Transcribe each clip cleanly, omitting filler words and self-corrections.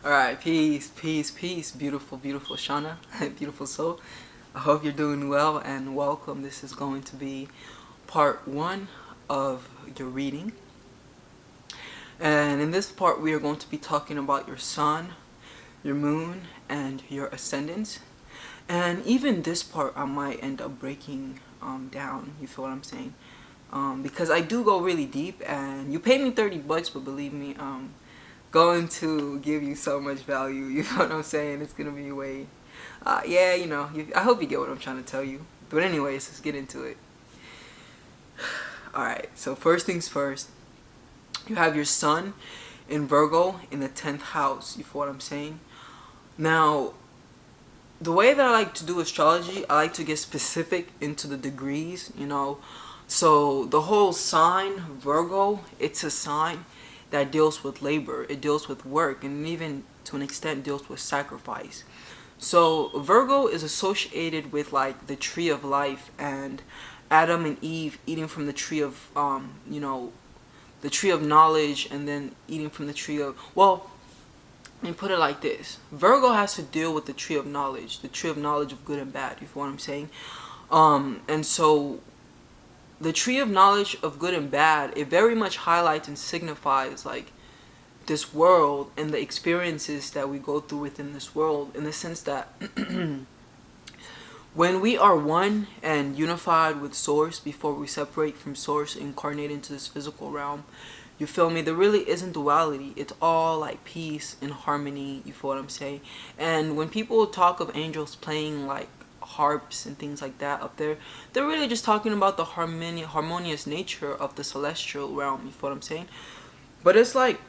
Alright, peace, peace, peace, beautiful, beautiful Shawna, beautiful soul. I hope you're doing well and welcome. This is going to be part one of your reading. And in this part, we are going to be talking about your sun, your moon, and your ascendant. And even this part, I might end up breaking down. You feel what I'm saying? Because I do go really deep, and you pay me $30, but believe me, going to give you so much value. You know what I'm saying? It's gonna be way. Yeah, I hope you get what I'm trying to tell you. But anyways, let's get into it. All right. So first things first, you have your sun in Virgo in the 10th house. You feel what I'm saying? Now, the way that I like to do astrology, I like to get specific into the degrees. So the whole sign Virgo, it's a sign that deals with labor, it deals with work, and even to an extent deals with sacrifice. So Virgo is associated with like the tree of life and Adam and Eve eating from the tree of the tree of knowledge, and then eating from the tree of, well, let me put it like this. Virgo has to deal with the tree of knowledge of good and bad. You feel what I'm saying? And so the tree of knowledge of good and bad, it very much highlights and signifies like this world and the experiences that we go through within this world, in the sense that when we are one and unified with source before we separate from source, incarnate into this physical realm, you feel me, there really isn't duality. It's all like peace and harmony. You feel what I'm saying? And when people talk of angels playing like harps and things like that up there, they're really just talking about the harmonious nature of the celestial realm. You feel what I'm saying? But it's like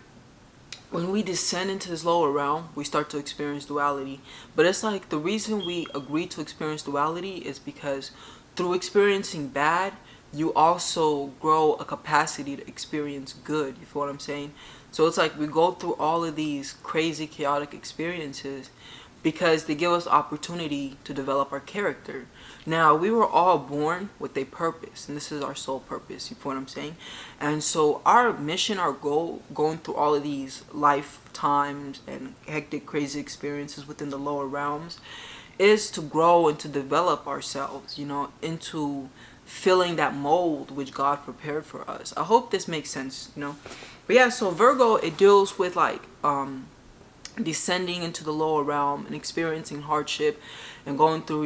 when we descend into this lower realm, we start to experience duality. But it's like the reason we agree to experience duality is because through experiencing bad, you also grow a capacity to experience good. You feel what I'm saying? So it's like we go through all of these crazy, chaotic experiences because they give us opportunity to develop our character. Now, we were all born with a purpose, and this is our sole purpose. You feel what I'm saying? And so our mission, our goal, going through all of these lifetimes and hectic, crazy experiences within the lower realms, is to grow and to develop ourselves, into filling that mold which God prepared for us. I hope this makes sense. But yeah, so Virgo, it deals with like descending into the lower realm and experiencing hardship and going through,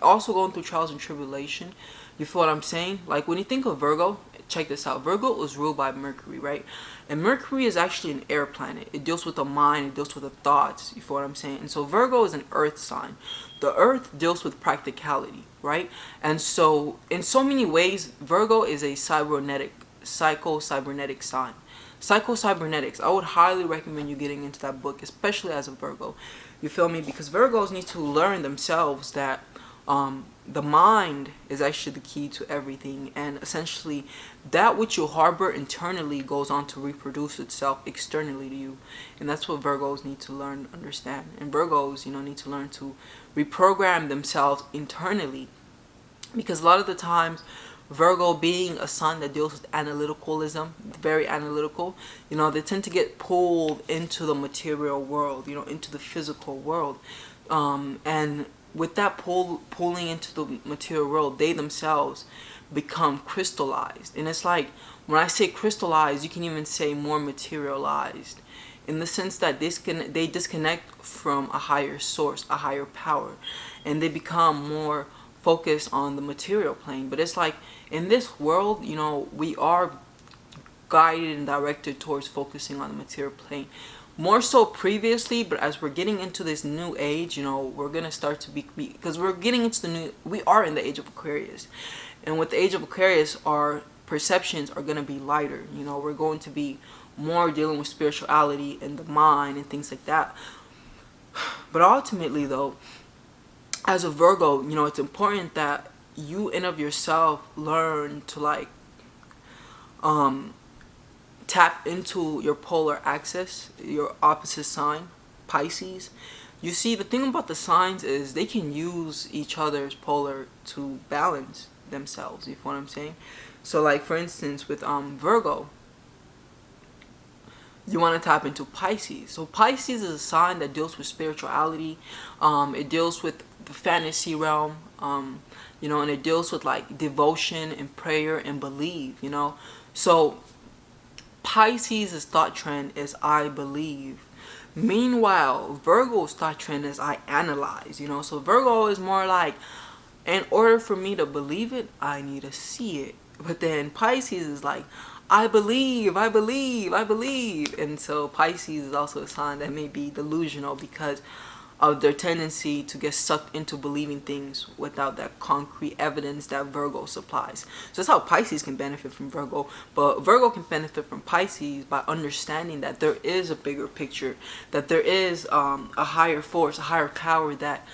also going through trials and tribulation. You feel what I'm saying? Like when you think of Virgo, check this out. Virgo is ruled by Mercury, right? And Mercury is actually an air planet. It deals with the mind, it deals with the thoughts. You feel what I'm saying? And so Virgo is an earth sign. The earth deals with practicality, right? And so in so many ways, Virgo is a psycho-cybernetic sign. Psycho-cybernetics, I would highly recommend you getting into that book, especially as a Virgo. You feel me? Because Virgos need to learn themselves that the mind is actually the key to everything, and essentially that which you harbor internally goes on to reproduce itself externally to you. And that's what Virgos need to learn, understand. And Virgos, need to learn to reprogram themselves internally, because a lot of the times Virgo, being a sign that deals with analyticalism, very analytical, they tend to get pulled into the material world, into the physical world. And with that pulling into the material world, they themselves become crystallized. And it's like, when I say crystallized, you can even say more materialized, in the sense that they disconnect from a higher source, a higher power, and they become more focused on the material plane. But it's like, in this world, we are guided and directed towards focusing on the material plane. More so previously, but as we're getting into this new age, we're going to start to because we're getting into we are in the age of Aquarius. And with the age of Aquarius, our perceptions are going to be lighter. We're going to be more dealing with spirituality and the mind and things like that. But ultimately, though, as a Virgo, it's important that you in of yourself learn to tap into your polar axis, your opposite sign, Pisces. You see, the thing about the signs is they can use each other's polar to balance themselves. You feel what I'm saying? So like, for instance, with Virgo, you want to tap into Pisces. So Pisces is a sign that deals with spirituality. It deals with the fantasy realm. And it deals with like devotion and prayer and belief. So Pisces' thought trend is I believe. Meanwhile, Virgo's thought trend is I analyze. So Virgo is more like, in order for me to believe it, I need to see it. But then Pisces is like, I believe, I believe, I believe. And so Pisces is also a sign that may be delusional because of their tendency to get sucked into believing things without that concrete evidence that Virgo supplies. So that's how Pisces can benefit from Virgo. But Virgo can benefit from Pisces by understanding that there is a bigger picture, that there is a higher force, a higher power that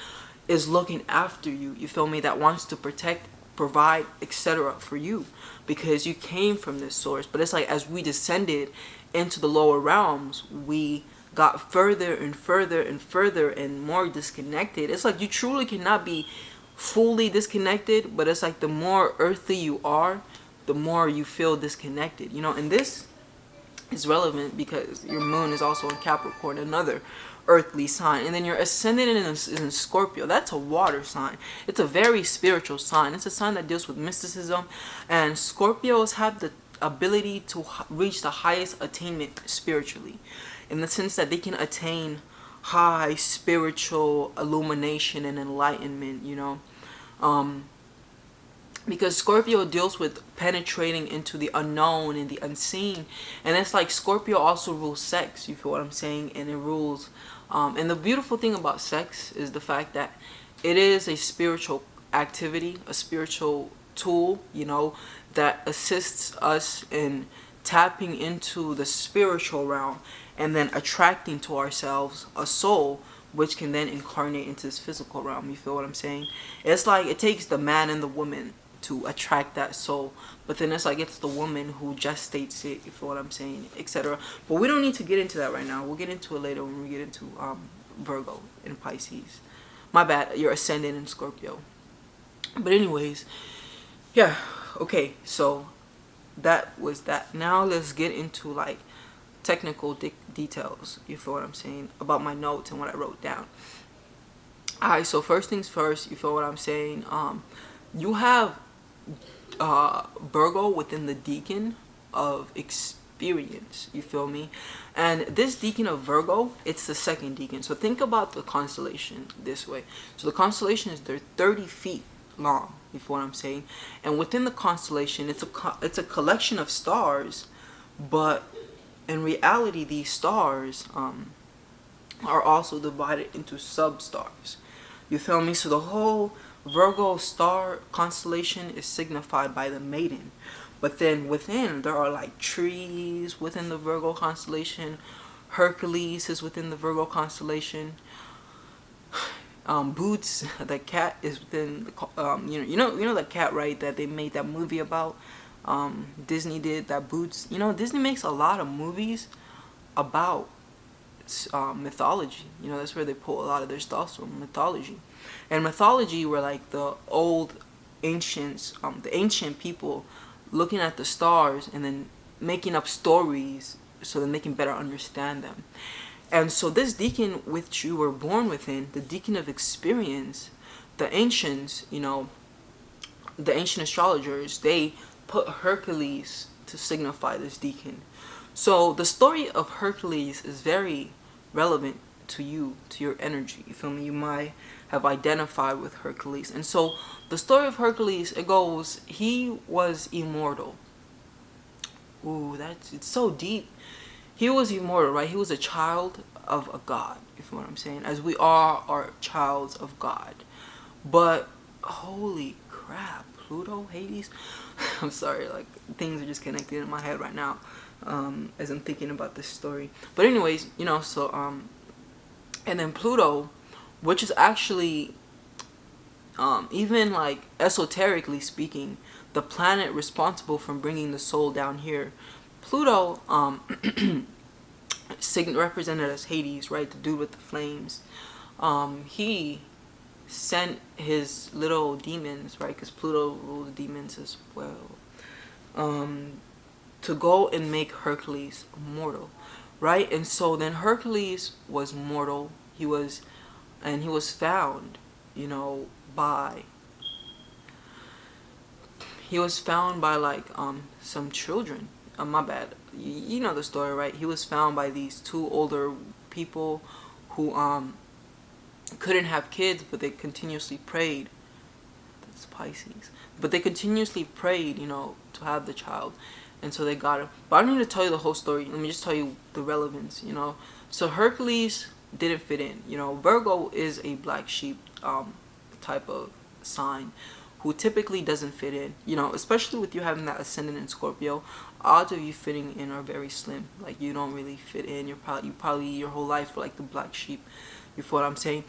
is looking after you. You feel me? That wants to protect, provide, etc. for you, because you came from this source. But it's like as we descended into the lower realms, we got further and further and further and more disconnected. It's like you truly cannot be fully disconnected, but it's like the more earthly you are, the more you feel disconnected. And this is relevant because your moon is also in Capricorn, another earthly sign, and then your ascendant is in Scorpio. That's a water sign. It's a very spiritual sign. It's a sign that deals with mysticism, and Scorpios have the ability to reach the highest attainment spiritually, in the sense that they can attain high spiritual illumination and enlightenment. Because Scorpio deals with penetrating into the unknown and the unseen, and it's like Scorpio also rules sex. You feel what I'm saying? And it rules and the beautiful thing about sex is the fact that it is a spiritual activity, a spiritual tool, that assists us in tapping into the spiritual realm and then attracting to ourselves a soul which can then incarnate into this physical realm. You feel what I'm saying? It's like it takes the man and the woman to attract that soul, but then it's like it's the woman who gestates it. You feel what I'm saying, etc. But we don't need to get into that right now. We'll get into it later when we get into Virgo and Pisces. My bad, you're ascendant in Scorpio. But anyways, yeah, okay, so that was that. Now let's get into like technical details, you feel what I'm saying, about my notes and what I wrote down. Alright, so first things first, you feel what I'm saying. You have Virgo within the decan of experience, you feel me? And this decan of Virgo, it's the second decan. So think about the constellation this way. So the constellation is, they're 30 feet long, you feel what I'm saying? And within the constellation, it's a collection of stars, but in reality these stars are also divided into sub-stars. You feel me? So the whole Virgo star constellation is signified by the maiden. But then within, there are like trees within the Virgo constellation. Hercules is within the Virgo constellation. Boots, the cat, is within the, you know that cat, right, that they made that movie about. Disney did that. Boots. Disney makes a lot of movies about mythology. That's where they pull a lot of their stuff from, mythology. And mythology were like the old ancients, the ancient people looking at the stars and then making up stories so then they can better understand them. And so this decan which you were born within, the decan of experience, the ancients, the ancient astrologers, they put Hercules to signify this decan. So the story of Hercules is very relevant to you, to your energy. You feel me? You might have identified with Hercules. And so the story of Hercules, it goes, he was immortal. Ooh, it's so deep. He was immortal, right? He was a child of a god, you feel what I'm saying? As we all are childs of God. But holy crap, Pluto, Hades. I'm sorry, like things are just connected in my head right now as I'm thinking about this story. But anyways, so and then Pluto, which is actually even like esoterically speaking, the planet responsible for bringing the soul down here. Pluto represented as Hades, right? The dude with the flames. He sent his little demons, right? Because Pluto rules demons as well. To go and make Hercules mortal. right? And so then Hercules was mortal. He was found, you know, by he was found by like some children. My bad. You know the story, right? He was found by these two older people who couldn't have kids, but they continuously prayed. That's Pisces. But they continuously prayed, you know, to have the child. And so they got him. But I don't need to tell you the whole story. Let me just tell you the relevance, you know. So Hercules didn't fit in. You know, Virgo is a black sheep type of sign who typically doesn't fit in. You know, especially with you having that ascendant in Scorpio, odds of you fitting in are very slim. Like you don't really fit in. You probably your whole life like the black sheep. You feel what I'm saying?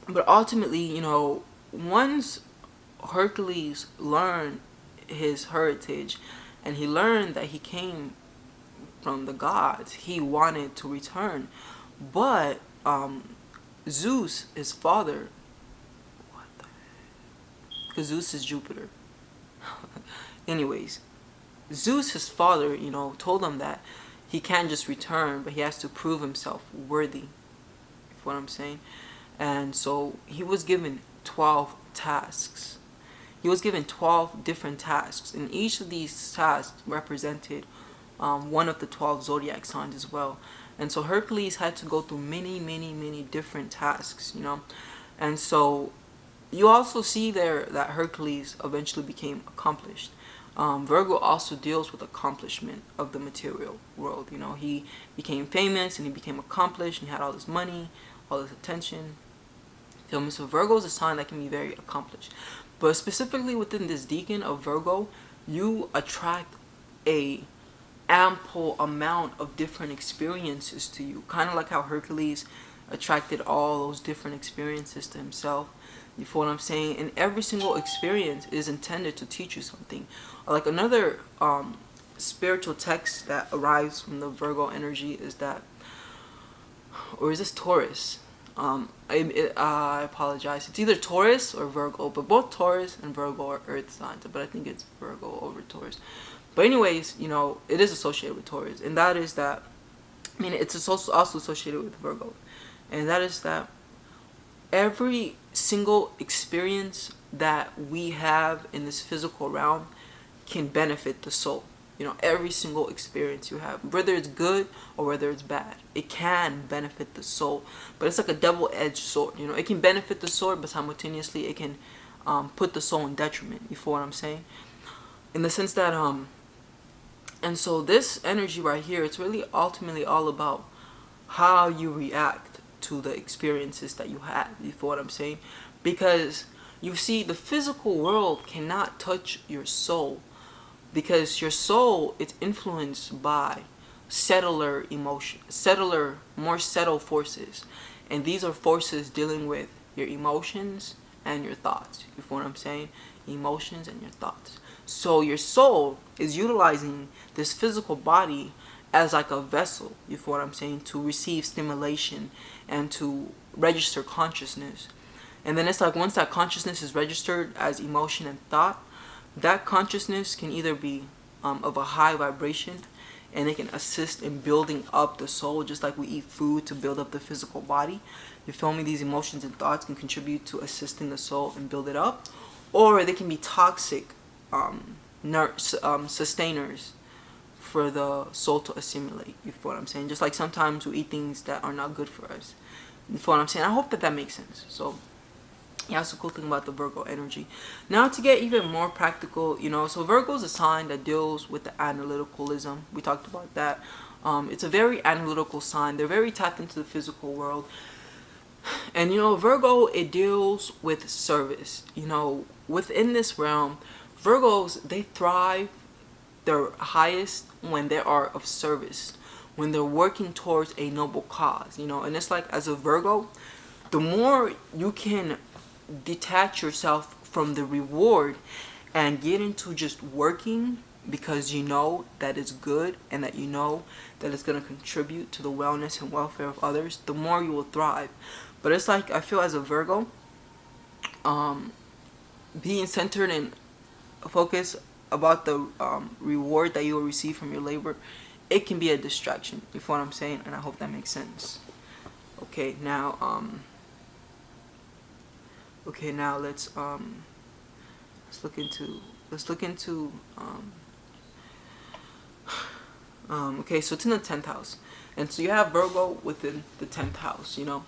But ultimately, you know, once Hercules learned his heritage and he learned that he came from the gods, he wanted to return. But Zeus, his father, what the heck? Because Zeus is Jupiter. Anyways, Zeus, his father, you know, told him that he can't just return, but he has to prove himself worthy. You what I'm saying? And so he was given 12 tasks. He was given 12 different tasks, and each of these tasks represented one of the 12 zodiac signs as well. And so Hercules had to go through many different tasks, you know. And so you also see there that Hercules eventually became accomplished. Virgo also deals with accomplishment of the material world. You know, he became famous and he became accomplished and he had all this money, all this attention. Feel me? So Virgo is a sign that can be very accomplished. But specifically within this decan of Virgo, you attract a ample amount of different experiences to you. Kind of like how Hercules attracted all those different experiences to himself. You feel what I'm saying? And every single experience is intended to teach you something. Like another spiritual text that arrives from the Virgo energy is that, or is this Taurus? I apologize. It's either Taurus or Virgo, but both Taurus and Virgo are earth signs. But I think it's Virgo over Taurus. But anyways, you know, it is associated with Taurus, and that is that. I mean, it's also associated with Virgo, and that is that every single experience that we have in this physical realm can benefit the soul. You know, every single experience you have, whether it's good or whether it's bad, it can benefit the soul. But it's like a double-edged sword. You know, it can benefit the soul, but simultaneously it can put the soul in detriment. You feel what I'm saying? In the sense that and so this energy right here, it's really ultimately all about how you react to the experiences that you have. You feel what I'm saying? Because you see, the physical world cannot touch your soul, because your soul is influenced by settler emotion, more subtle forces, and these are forces dealing with your emotions and your thoughts. You feel what I'm saying? Emotions and your thoughts. So your soul is utilizing this physical body as like a vessel, you feel what I'm saying, to receive stimulation and to register consciousness. And then it's like once that consciousness is registered as emotion and thought, that consciousness can either be of a high vibration, and it can assist in building up the soul, just like we eat food to build up the physical body. You feel me? These emotions and thoughts can contribute to assisting the soul and build it up. Or they can be toxic sustainers for the soul to assimilate. You feel what I'm saying? Just like sometimes we eat things that are not good for us. You feel what I'm saying? I hope that that makes sense. So yeah, that's the cool thing about the Virgo energy. Now to get even more practical, you know, so Virgo is a sign that deals with the analyticalism. We talked about that. It's a very analytical sign. They're very tapped into the physical world. And you know, Virgo, it deals with service. You know, within this realm, Virgos, they thrive their highest when they are of service, when they're working towards a noble cause, you know. And it's like, as a Virgo, the more you can detach yourself from the reward and get into just working because you know that it's good and that you know that it's going to contribute to the wellness and welfare of others, the more you will thrive. But it's like, I feel as a Virgo, being centered and focused about the reward that you will receive from your labor it can be a distraction. You feel what I'm saying? And I hope that makes sense. Okay, now let's look into okay, so it's in the 10th house. And so you have Virgo within the 10th house, you know.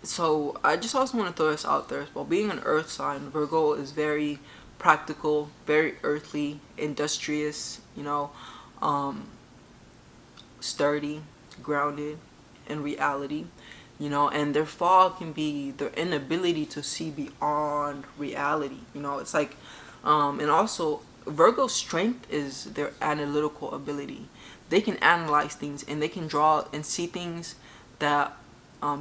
So I just also want to throw this out there as well. Being an earth sign, Virgo is very practical, very earthly, industrious, you know, sturdy, grounded in reality, you know, and their fall can be their inability to see beyond reality, you know. It's like, and also Virgo's strength is their analytical ability. They can analyze things and they can draw and see things that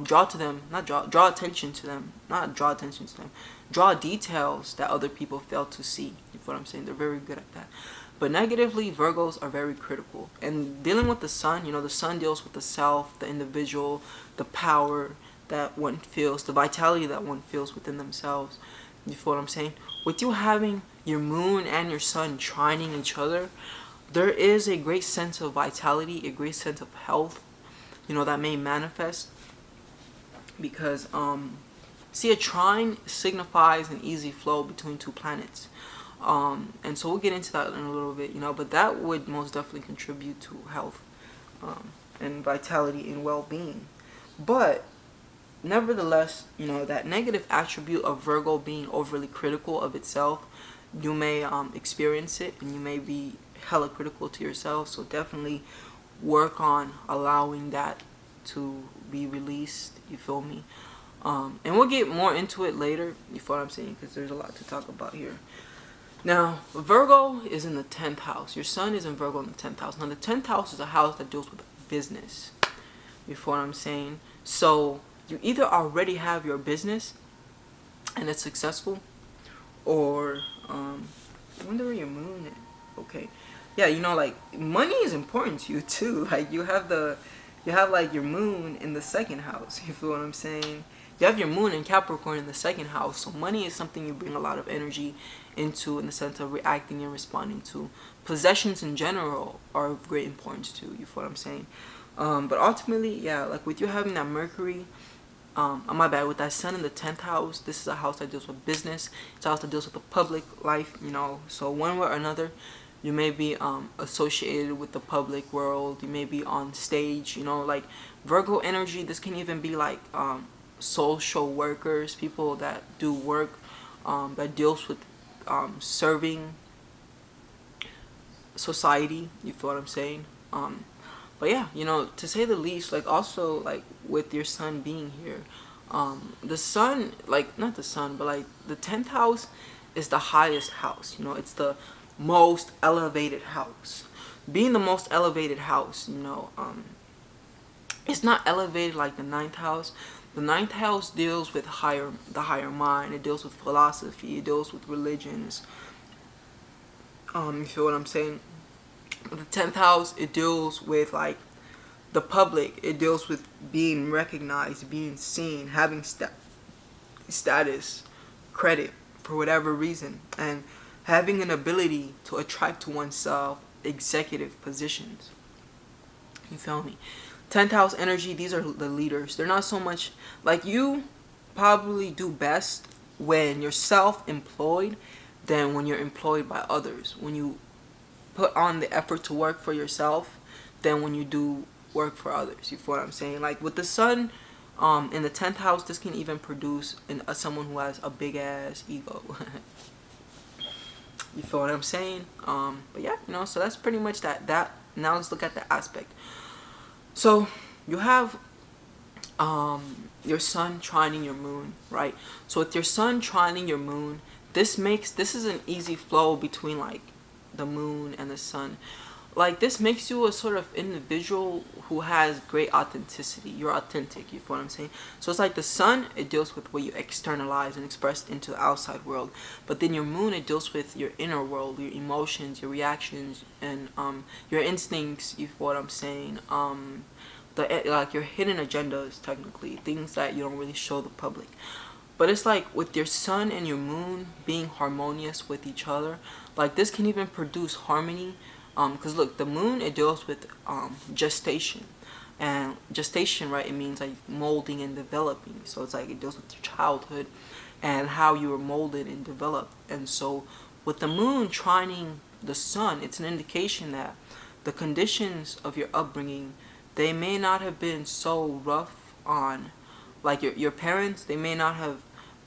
draw to them, not draw attention to them, not draw attention to them, draw details that other people fail to see. You know what I'm saying? They're very good at that. But negatively, Virgos are very critical. And dealing with the sun, you know, the sun deals with the self, the individual, the power that one feels, the vitality that one feels within themselves. You feel what I'm saying? With you having your moon and your sun trining each other, there is a great sense of vitality, a great sense of health, you know, that may manifest. Because, see, a trine signifies an easy flow between two planets. And so we'll get into that in a little bit, you know, but that would most definitely contribute to health and vitality and well-being. But nevertheless, you know, that negative attribute of Virgo being overly critical of itself, you may experience it and you may be hella critical to yourself. So definitely work on allowing that to be released. You feel me? And we'll get more into it later. You feel what I'm saying? Because there's a lot to talk about here. Now, Virgo is in the 10th house. Your sun is in Virgo in the 10th house. Now, the 10th house is a house that deals with business. You feel what I'm saying? So, you either already have your business and it's successful, or, I wonder where your moon is. Okay. Yeah, you know, like, money is important to you, too. Like, you have like your moon in the 2nd house. You feel what I'm saying? You have your moon in Capricorn in the 2nd house. So money is something you bring a lot of energy into in the sense of reacting and responding to. Possessions in general are of great importance too. You feel what I'm saying? But ultimately, yeah, like with you having that Mercury, my bad, with that sun in the 10th house, this is a house that deals with business. It's a house that deals with the public life, you know. So one way or another, you may be associated with the public world. You may be on stage, you know, like Virgo energy. This can even be like social workers, people that do work that deals with serving society. You feel what I'm saying? But yeah, you know, to say the least, like also like with your sun being here, the sun, like not the sun, but like the 10th house is the highest house. You know, it's the most elevated house. Being the most elevated house, you know, it's not elevated like the 9th house. The 9th house deals with the higher mind. It deals with philosophy. It deals with religions. You feel what I'm saying? The 10th house, it deals with like the public. It deals with being recognized, being seen, having status, credit for whatever reason, and having an ability to attract to oneself executive positions. You feel me? 10th house energy, these are the leaders. They're not so much like you probably do best when you're self-employed than when you're employed by others. When you put on the effort to work for yourself than when you do work for others. You feel what I'm saying? Like with the sun in the 10th house, this can even produce someone who has a big ass ego. You feel what I'm saying? But yeah, you know, so that's pretty much that. Now let's look at the aspect. So you have your sun trining your moon, right? So with your sun trining your moon, this is an easy flow between like the moon and the sun. Like this makes you a sort of individual who has great authenticity. You're authentic, you feel what I'm saying? So it's like the sun, it deals with what you externalize and express into the outside world. But then your moon, it deals with your inner world, your emotions, your reactions, and your instincts, you feel what I'm saying? Like your hidden agendas, technically, things that you don't really show the public. But it's like with your sun and your moon being harmonious with each other, like this can even produce harmony Because look, the moon, it deals with gestation. And gestation, right, it means like molding and developing. So it's like it deals with your childhood and how you were molded and developed. And so with the moon trining the sun, it's an indication that the conditions of your upbringing, they may not have been so rough on, like your parents, they may not have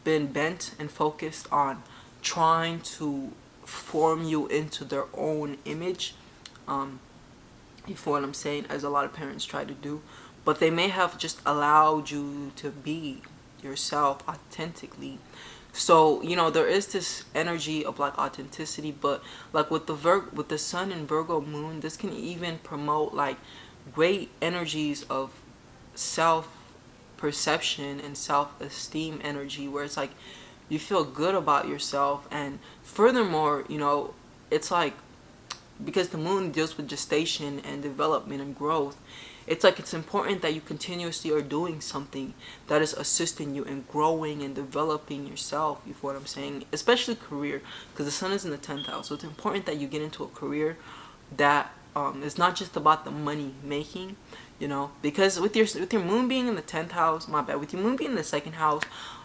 been bent and focused on trying to form you into their own image. Um, you feel what I'm saying? As a lot of parents try to do, but they may have just allowed you to be yourself authentically. So there is this energy of like authenticity, but like with with the sun and Virgo moon, this can even promote like great energies of self perception and self esteem energy, where it's like you feel good about yourself. And furthermore, it's like, because the moon deals with gestation and development and growth, it's like it's important that you continuously are doing something that is assisting you in growing and developing yourself. You feel what I'm saying? Especially career, because the sun is in the 10th house. So it's important that you get into a career that is not just about the money making, because with your moon being in the 10th house, my bad, with your moon being in the second house,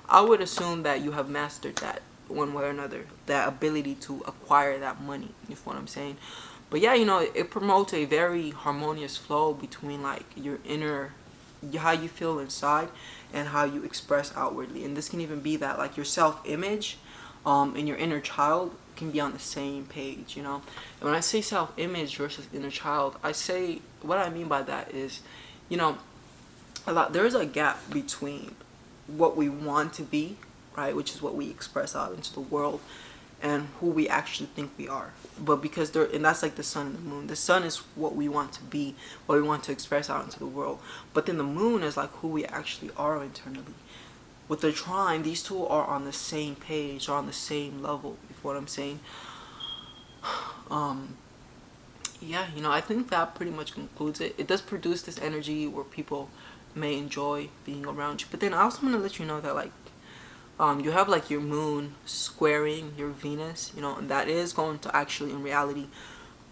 I would assume that you have mastered that one way or another, that ability to acquire that money. You feel what I'm saying? But yeah, it promotes a very harmonious flow between like your inner, how you feel inside, and how you express outwardly. And this can even be that like your self-image and your inner child can be on the same page. And when I say self-image versus inner child, what I mean by that is, there's a gap between what we want to be, right, which is what we express out into the world, and who we actually think we are. But because and that's like the sun and the moon. The sun is what we want to be, what we want to express out into the world. But then the moon is like who we actually are internally. With the trine, these two are on the same page, or on the same level. You feel what I'm saying? Yeah, I think that pretty much concludes it. It does produce this energy where people may enjoy being around you. But then I also want to let you know that like you have like your moon squaring your Venus, and that is going to actually in reality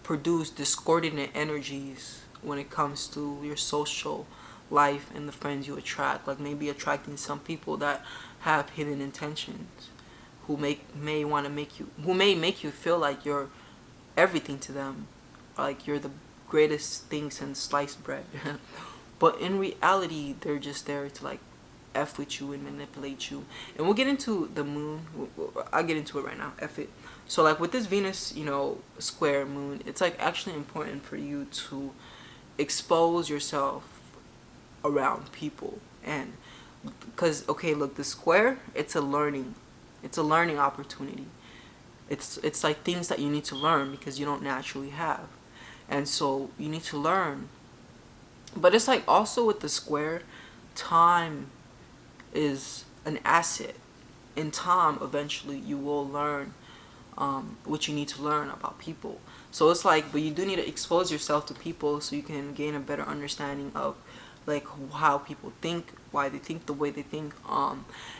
produce discordant energies when it comes to your social life and the friends you attract. Like maybe attracting some people that have hidden intentions, who may want to make you feel like you're everything to them, like you're the greatest thing since sliced bread. But in reality, they're just there to like F with you and manipulate you. And we'll get into the moon. I'll get into it right now. F it. So like with this Venus, square moon, it's like actually important for you to expose yourself around people. And because, okay, look, the square, it's a learning opportunity. It's like things that you need to learn because you don't naturally have. And so you need to learn. But it's like also with the square, time is an asset. In time, eventually you will learn what you need to learn about people. So it's like, but you do need to expose yourself to people so you can gain a better understanding of like how people think, why they think the way they think,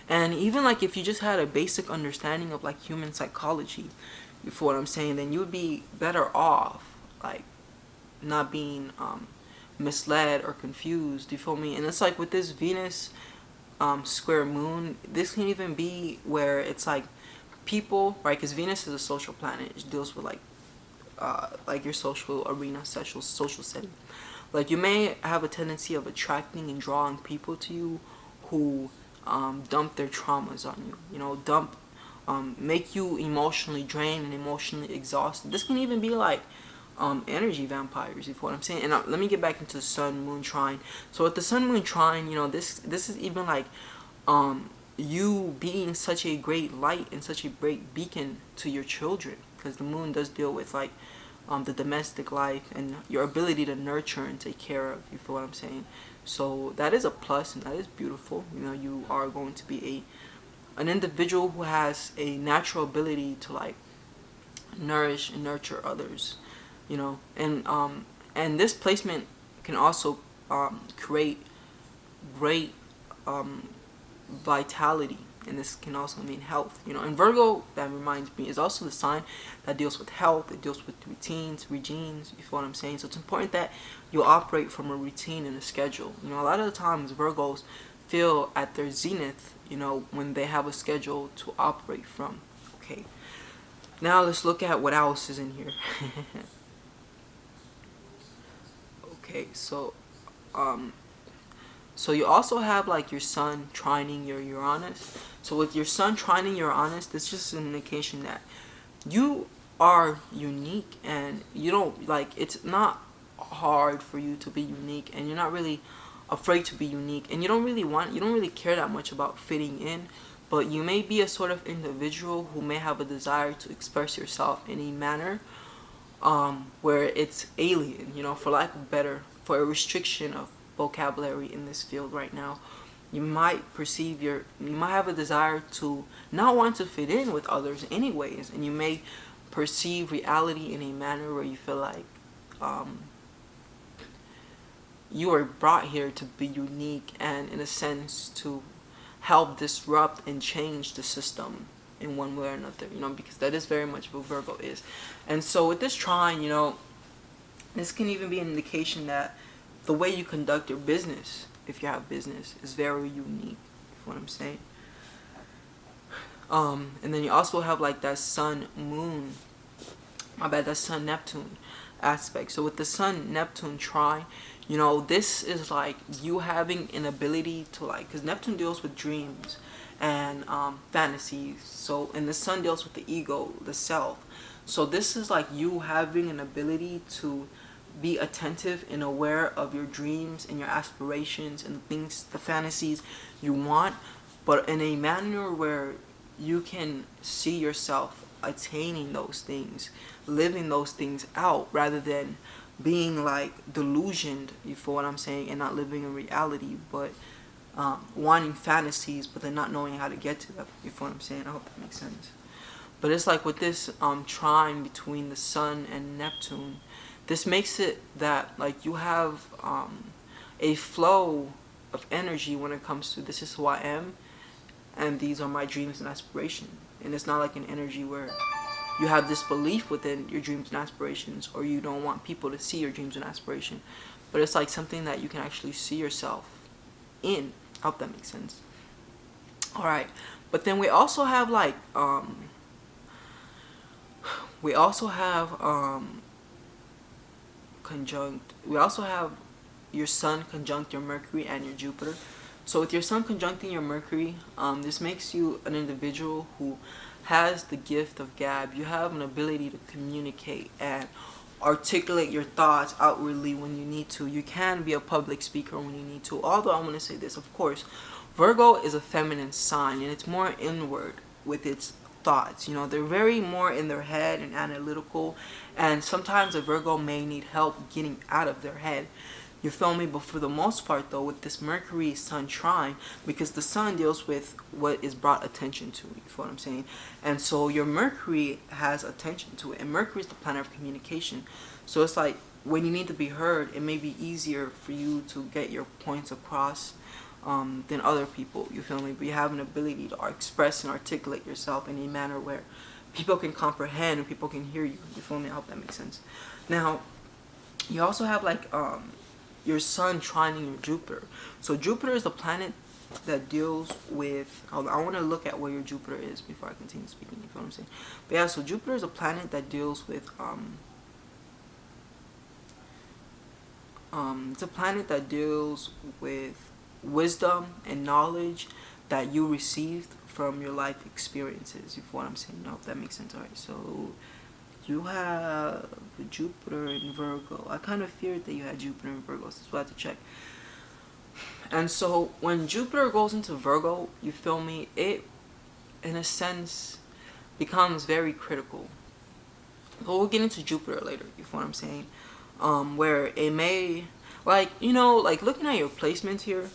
and even like if you just had a basic understanding of like human psychology, you feel what I'm saying, then you would be better off like not being misled or confused. You feel me? And it's like with this Venus square moon, this can even be where it's like people, right? Because Venus is a social planet. It deals with like your social arena, social setting. Like you may have a tendency of attracting and drawing people to you who dump their traumas on you. Make you emotionally drained and emotionally exhausted. This can even be like energy vampires, you feel what I'm saying? And let me get back into the sun moon trine. So with the sun moon trine, this is even like you being such a great light and such a great beacon to your children, because the moon does deal with like the domestic life and your ability to nurture and take care of, you feel what I'm saying? So that is a plus, and that is beautiful. You are going to be an individual who has a natural ability to like nourish and nurture others, and this placement can also create great vitality, and this can also mean health. And Virgo, that reminds me, is also the sign that deals with health. It deals with routines, regimes. You feel what I'm saying? So it's important that you operate from a routine and a schedule. A lot of the times Virgos feel at their zenith, when they have a schedule to operate from. Okay. Now let's look at what else is in here. Okay, so you also have like your sun trining your Uranus. So with your sun trining Uranus, this is just an indication that you are unique, and you don't like, it's not hard for you to be unique, and you're not really afraid to be unique, and you don't really care that much about fitting in. But you may be a sort of individual who may have a desire to express yourself in a manner where it's alien, for lack of better, for a restriction of vocabulary in this field right now. You might have a desire to not want to fit in with others anyways, and you may perceive reality in a manner where you feel like you are brought here to be unique, and in a sense to help disrupt and change the system in one way or another, because that is very much what Virgo is. And so with this trine, this can even be an indication that the way you conduct your business, if you have business, is very unique. You know what I'm saying? And then you also have like that sun Neptune aspect. So with the sun Neptune trine, this is like you having an ability to, like, because Neptune deals with dreams and fantasies. So, and the sun deals with the ego, the self. So this is like you having an ability to be attentive and aware of your dreams and your aspirations and the fantasies you want, but in a manner where you can see yourself attaining those things, living those things out, rather than being like delusioned, you feel what I'm saying, and not living in reality, but wanting fantasies, but then not knowing how to get to them. You feel what I'm saying? I hope that makes sense. But it's like with this trine between the sun and Neptune, this makes it that like you have a flow of energy when it comes to, this is who I am, and these are my dreams and aspirations. And it's not like an energy where you have this belief within your dreams and aspirations, or you don't want people to see your dreams and aspirations, but it's like something that you can actually see yourself in. I hope that makes sense. All right, but then we also have like your sun conjunct your Mercury and your Jupiter. So with your sun conjuncting your Mercury, this makes you an individual who has the gift of gab. You have an ability to communicate and articulate your thoughts outwardly when you need to. You can be a public speaker when you need to. Although I'm going to say this, of course, Virgo is a feminine sign, and it's more inward with its thoughts. They're very more in their head and analytical, and sometimes a Virgo may need help getting out of their head. You feel me? But for the most part, though, with this Mercury Sun trine, because the Sun deals with what is brought attention to, you feel what I'm saying? And so your Mercury has attention to it, and Mercury is the planet of communication. So it's like when you need to be heard, it may be easier for you to get your points across than other people, you feel me? But you have an ability to express and articulate yourself in a manner where people can comprehend and people can hear you, you feel me? I hope that makes sense. Now, you also have like your sun trining your Jupiter. So Jupiter is the planet that deals with, I want to look at where your Jupiter is before I continue speaking, you feel what I'm saying? But yeah, so Jupiter is a planet that deals with it's a planet that deals with wisdom and knowledge that you received from your life experiences, you feel what I'm saying? I hope that makes sense. Alright, so you have Jupiter in Virgo. I kind of feared that you had Jupiter in Virgo, so that's why I had to check. And so when Jupiter goes into Virgo, you feel me, it in a sense becomes very critical. But we'll get into Jupiter later, you feel what I'm saying? Where it may, like, like looking at your placements here,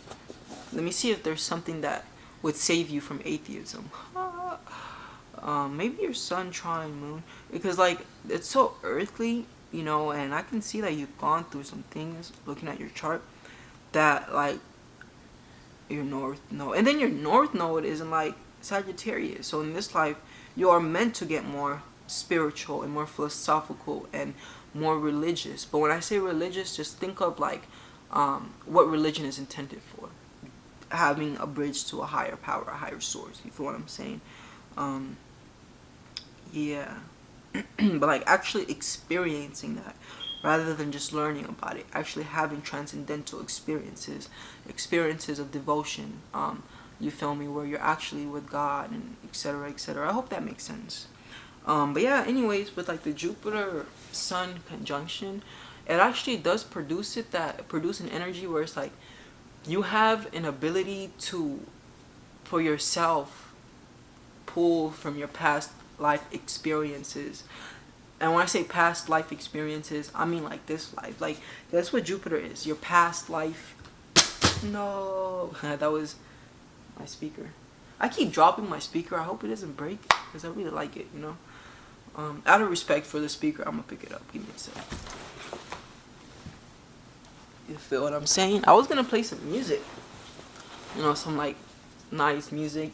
let me see if there's something that would save you from atheism. Maybe your sun trine moon, because like it's so earthly, and I can see that you've gone through some things looking at your chart that like your north node. And then your north node is in like Sagittarius. So in this life, you are meant to get more spiritual and more philosophical and more religious. But when I say religious, just think of like what religion is intended for. Having a bridge to a higher power, a higher source. You feel what I'm saying? Yeah. But like actually experiencing that rather than just learning about it, actually having transcendental experiences of devotion, you feel me, where you're actually with God, and etc., etc. I hope that makes sense. But yeah, anyways, with like the Jupiter Sun conjunction, it actually does produce an energy where it's like you have an ability to, for yourself, pull from your past life experiences. And when I say past life experiences, I mean like this life. Like, that's what Jupiter is. Your past life. No. That was my speaker. I keep dropping my speaker. I hope it doesn't break, because I really like it, you know. Out of respect for the speaker, I'm going to pick it up. Give me a sec. You feel what I'm saying? I was going to play some music. You know, some like nice music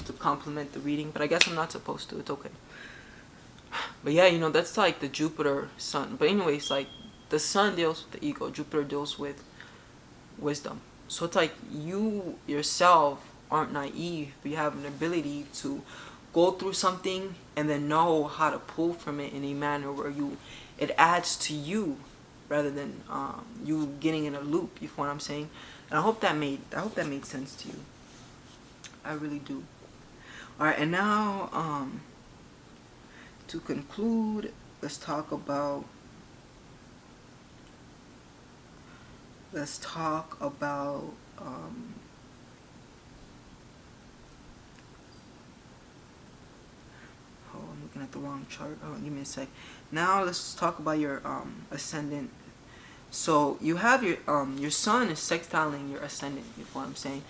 to complement the reading. But I guess I'm not supposed to. It's okay. But yeah, you know, that's like the Jupiter Sun. But anyways, like the Sun deals with the ego, Jupiter deals with wisdom. So it's like you yourself aren't naive, but you have an ability to go through something and then know how to pull from it in a manner where it adds to you rather than you getting in a loop. You feel what I'm saying? And I hope that made sense to you. I really do. All right, and now to conclude, let's talk about oh, I'm looking at the wrong chart. Oh, give me a sec. Now let's talk about your ascendant. So you have your sun is sextiling your ascendant. You feel what I'm saying?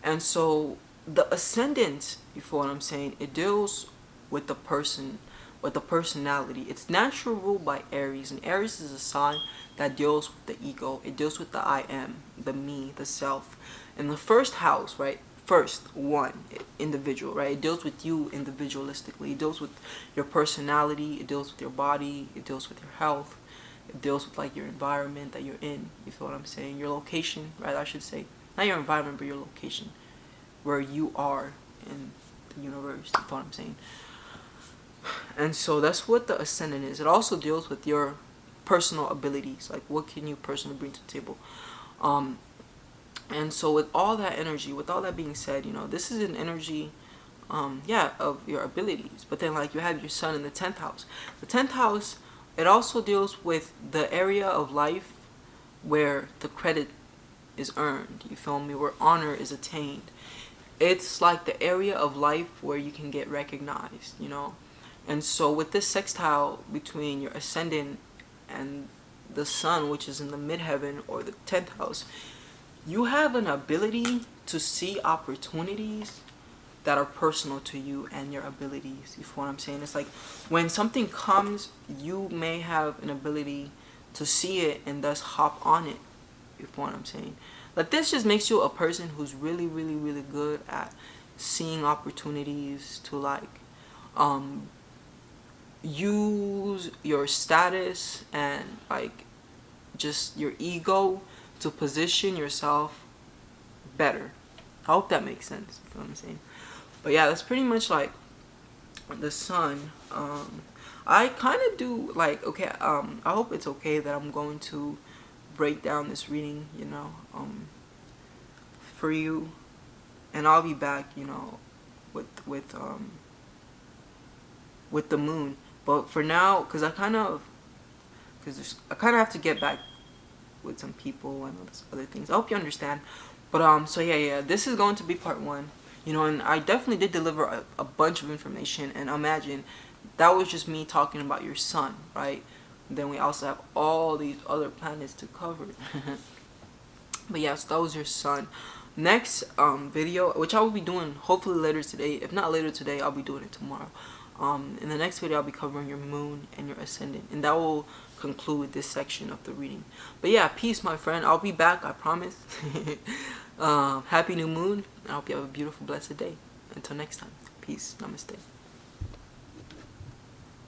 And so the ascendant, you feel what I'm saying, it deals with the person, with the personality. It's natural ruled by Aries, and Aries is a sign that deals with the ego. It deals with the I am, the me, the self. In the first house, right? First one, individual, right? It deals with you individualistically. It deals with your personality. It deals with your body. It deals with your health. It deals with like your environment that you're in. You feel what I'm saying? Your location, right? I should say, not your environment, but your location, where you are in the universe. You feel what I'm saying? And so that's what the ascendant is. It also deals with your personal abilities, like what can you personally bring to the table. And so with all that energy, with all that being said, you know, this is an energy, of your abilities. But then like you have your sun in the 10th house. The 10th house, it also deals with the area of life where the credit is earned. You feel me? Where honor is attained. It's like the area of life where you can get recognized, you know. And so with this sextile between your ascendant and the sun, which is in the midheaven or the 10th house, you have an ability to see opportunities that are personal to you and your abilities. You feel what I'm saying? It's like when something comes, you may have an ability to see it and thus hop on it. You feel what I'm saying? Like this just makes you a person who's really, really, really good at seeing opportunities to like use your status and like just your ego to position yourself better. I hope that makes sense. You feel what I'm saying? But yeah, that's pretty much like the sun. I kind of do like, okay, I hope it's okay that I'm going to break down this reading, you know, for you, and I'll be back, you know, with the moon. But for now, because I kind of have to get back with some people and all this other things. I hope you understand. But so yeah, this is going to be part 1. You know, and I definitely did deliver a bunch of information. And imagine that was just me talking about your sun, right? Then we also have all these other planets to cover. But yeah, so that was your sun. Next video, which I will be doing hopefully later today. If not later today, I'll be doing it tomorrow. In the next video, I'll be covering your moon and your ascendant, and that will conclude this section of the reading. But yeah, peace, my friend. I'll be back, I promise. Happy new moon. I hope you have a beautiful, blessed day. Until next time. Peace. Namaste.